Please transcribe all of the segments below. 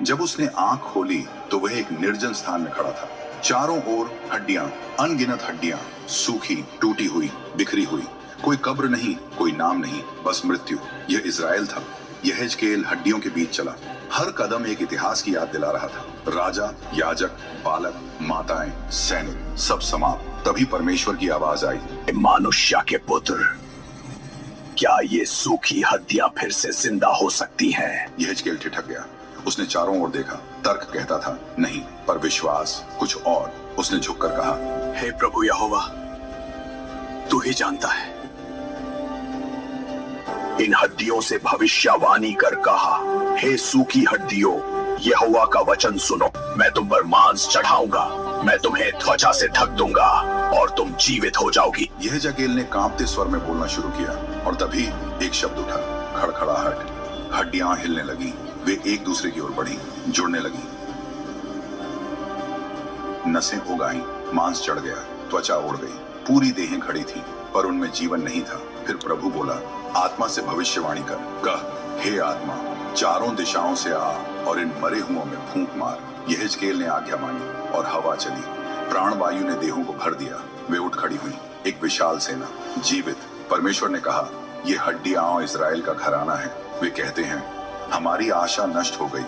जब उसने आंख खोली तो वह एक निर्जन स्थान में खड़ा था। चारों ओर हड्डियां, अनगिनत हड्डियां, सूखी, टूटी हुई, बिखरी हुई। कोई कब्र नहीं, कोई नाम नहीं, बस मृत्यु। यह इज़राइल था। यहेजकेल हड्डियों के बीच चला। हर कदम एक इतिहास की याद दिला रहा था। राजा, याजक, बालक, माताएं, सैनिक, सब समाप्त। तभी परमेश्वर की आवाज आई, मनुष्य के पुत्र, क्या ये सूखी हड्डियां फिर से जिंदा हो सकती हैं? यहेजकेल ठिठक गया। उसने चारों ओर देखा। तर्क कहता था नहीं, पर विश्वास कुछ और। उसने झुककर कहा, हे प्रभु यहोवा, तू ही जानता है। इन हड्डियों से भविष्यवाणी कर कहा, हे सूखी हड्डियों, यहोवा का वचन सुनो। मैं तुम पर मांस चढ़ाऊंगा, मैं तुम्हें त्वचा से ढक दूंगा और तुम जीवित हो जाओगी। यहेजकेल ने कांपते स्वर में बोलना शुरू किया और तभी एक शब्द उठा, खड़खड़ाहट। हड्डियां हिलने लगी। वे एक दूसरे की ओर बढ़ी, जुड़ने लगी। नसें उग आईं, मांस चढ़ गया, त्वचा उड़ गई। पूरी देहें खड़ी थी, पर उनमें जीवन नहीं था। फिर प्रभु बोला, आत्मा से भविष्यवाणी कर, कह, हे आत्मा, चारों दिशाओं से आ और इन मरे हुओं में फूंक मार। यहेजकेल ने आज्ञा मानी और हवा चली। प्राणवायु ने देहों को भर दिया। वे उठ खड़ी हुई, एक विशाल सेना, जीवित। परमेश्वर ने कहा, ये हड्डियां इज़राइल का घराना है। वे कहते हैं, हमारी आशा नष्ट हो गई,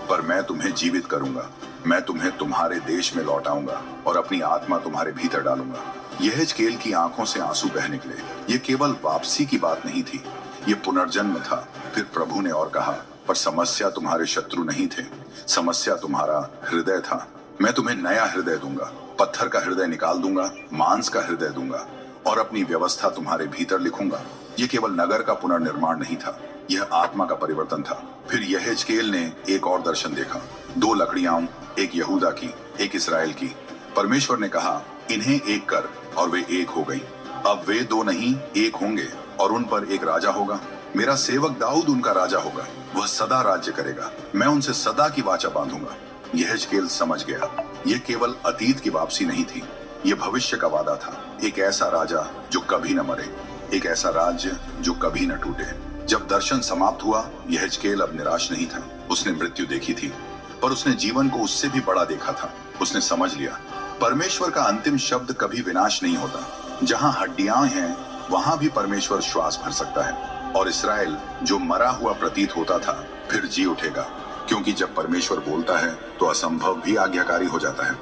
पर मैं तुम्हें जीवित करूंगा। मैं तुम्हें तुम्हारे देश में लौटाऊंगा और अपनी आत्मा तुम्हारे भीतर डालूंगा। यहेजकेल की आंखों से आंसू बह निकले। ये केवल वापसी की बात नहीं थी, ये पुनर्जन्म था। फिर प्रभु ने और कहा, पर समस्या तुम्हारे शत्रु नहीं थे, समस्या तुम्हारा हृदय था। मैं तुम्हें नया हृदय दूंगा, पत्थर का हृदय निकाल दूंगा, मांस का हृदय दूंगा और अपनी व्यवस्था तुम्हारे भीतर लिखूंगा। ये केवल नगर का पुनर्निर्माण नहीं था, यह आत्मा का परिवर्तन था। फिर यहेजकेल ने एक और दर्शन देखा। 2 लकड़ियां, एक यहूदा की, एक इस्राएल की। परमेश्वर ने कहा, इन्हें एक कर, और वे एक हो गई। अब वे 2 नहीं, एक होंगे और उन पर एक राजा होगा। मेरा सेवक दाऊद उनका राजा होगा। वह सदा राज्य करेगा। मैं उनसे सदा की वाचा बांधूंगा। यहेजकेल समझ गया, यह केवल अतीत की वापसी नहीं थी, यह भविष्य का वादा था। एक ऐसा राजा जो कभी न मरे, एक ऐसा राज्य जो कभी न टूटे। जब दर्शन समाप्त हुआ, यहेजकेल अब निराश नहीं था। उसने मृत्यु देखी थी, पर उसने जीवन को उससे भी बड़ा देखा था। उसने समझ लिया, परमेश्वर का अंतिम शब्द कभी विनाश नहीं होता। जहां हड्डियां हैं, वहां भी परमेश्वर श्वास भर सकता है। और इस्राएल जो मरा हुआ प्रतीत होता था, फिर जी उठेगा, क्योंकि जब परमेश्वर बोलता है तो असंभव भी आज्ञाकारी हो जाता है।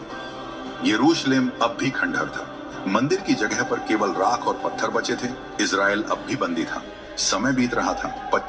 यरूशलेम अब भी खंडहर था। मंदिर की जगह पर केवल राख और पत्थर बचे थे। इज़राइल अब भी बंदी था। समय बीत रहा था।